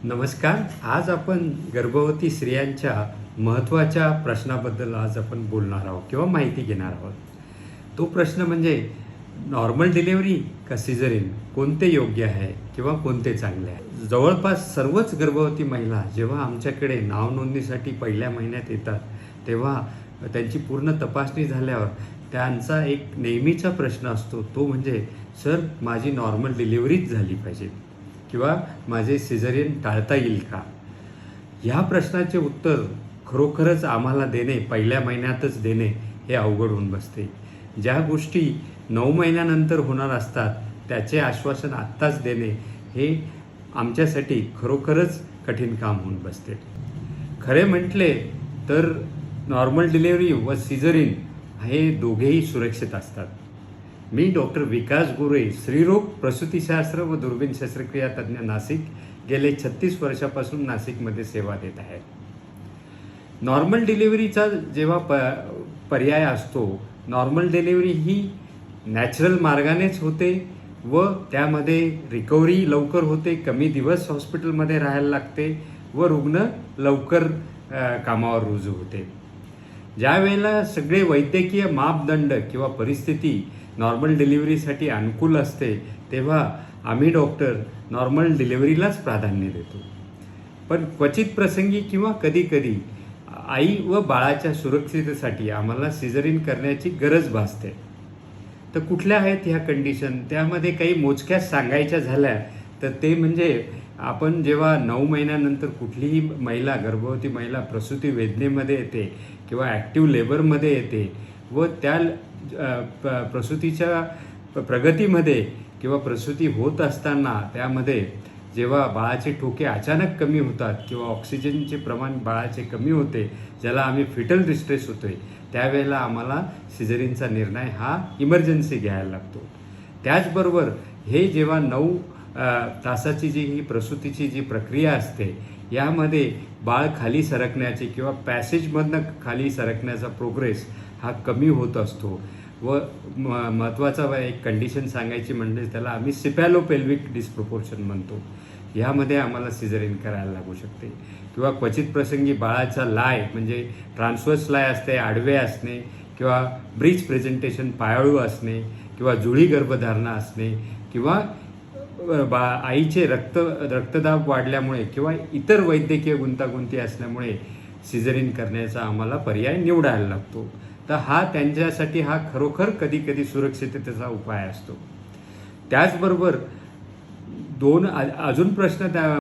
नमस्कार. आज आपण गर्भवती स्त्रियांच्या महत्त्वाच्या प्रश्नाबद्दल आज आपण बोलणार आहोत किंवा माहिती घेणार आहोत. तो प्रश्न म्हणजे नॉर्मल डिलिव्हरी का सिझेरियन, कोणते योग्य आहे किंवा कोणते चांगले आहे. जवळपास सर्वच गर्भवती महिला जेव्हा आमच्याकडे नाव नोंदणीसाठी पहिल्या महिन्यात येतात तेव्हा त्यांची पूर्ण तपासणी झाल्यावर त्यांचा एक नेहमीचा प्रश्न असतो, तो म्हणजे सर माझी नॉर्मल डिलिव्हरीच झाली पाहिजे किंवा माझे सिझेरियन टाळता येईल का. ह्या प्रश्नाचे उत्तर खरोखरच आम्हाला देणे, पहिल्या महिन्यातच देणे हे अवघड होऊन बसते. ज्या गोष्टी 9 महिन्यानंतर होणार असतात त्याचे आश्वासन आत्ताच देणे हे आमच्यासाठी खरोखरच कठीण काम होऊन बसते. खरे म्हटले तर नॉर्मल डिलिव्हरी व सिझेरियन हे दोघेही सुरक्षित असतात. मी डॉक्टर विकास गोरे, स्त्रीरोग, प्रसूतीशास्त्र व दुर्बीण शस्त्रक्रिया तज्ज्ञ, नाशिक, गेले 36 वर्षापासून नाशिकमध्ये सेवा देत आहे. नॉर्मल डिलिव्हरीचा जेव्हा पर्याय असतो, नॉर्मल डिलिव्हरी ही नॅचरल मार्गानेच होते व त्यामध्ये रिकव्हरी लवकर होते, कमी दिवस हॉस्पिटलमध्ये राहायला लागते व रुग्ण लवकर कामावर रुजू होते. ज्या वेळेला सगळे वैद्यकीय मापदंड किंवा परिस्थिती नॉर्मल डिलिव्हरीसाठी अनुकूल असते तेव्हा आम्ही डॉक्टर नॉर्मल डिलिव्हरीलाच प्राधान्य देतो. पण क्वचित प्रसंगी किंवा कधीकधी आई व बाळाच्या सुरक्षिततेसाठी आम्हाला सिझेरियन करण्याची गरज भासते. तर कुठल्या आहेत ह्या कंडिशन, त्यामध्ये काही मोजक्याच सांगायच्या झाल्या तर ते म्हणजे आपण जेव्हा 9 महिन्यानंतर कुठलीही महिला, गर्भवती महिला प्रसूती वेदनेमध्ये येते किंवा ॲक्टिव्ह लेबरमध्ये येते व त्या प्रसूतीच्या प्रगतीमध्ये किंवा प्रसूती होत असताना त्यामध्ये जेव्हा बाळाचे ठोके अचानक कमी होतात किंवा ऑक्सिजनचे प्रमाण बाळाचे कमी होते, ज्याला आम्ही फिटल डिस्ट्रेस होतोय, त्यावेळेला आम्हाला सिझेरियनचा निर्णय हा इमर्जन्सी घ्यायला लागतो. त्याचबरोबर हे जेव्हा 9 तासाची जी ही प्रसूतीची जी प्रक्रिया असते यामध्ये बाळ खाली सरकण्याची किंवा पॅसेजमधनं खाली सरकण्याचा प्रोग्रेस हा कमी होत असतो व महत्त्वाचा एक कंडिशन सांगायची म्हणजे त्याला आम्ही सिपॅलोपेल्विक डिस्प्रोपोर्शन म्हणतो. ह्यामध्ये आम्हाला सिझेरियन करायला लागू शकते किंवा क्वचित प्रसंगी बाळाचा लाय म्हणजे ट्रान्सवर्स लाय असते, आडवे असणे किंवा ब्रीच प्रेझेंटेशन पायाळू असणे किंवा जुळी गर्भधारणा असणे किंवा आईचे रक्तदाब वाढल्यामुळे किंवा इतर वैद्यकीय गुंतागुंती असल्यामुळे सिझेरियन करण्याचा आम्हाला पर्याय निवडायला लागतो. तर हा त्यांच्यासाठी हा खरोखर कधी सुरक्षिततेचा उपाय असतो. त्याचबरोबर अजून प्रश्न त्या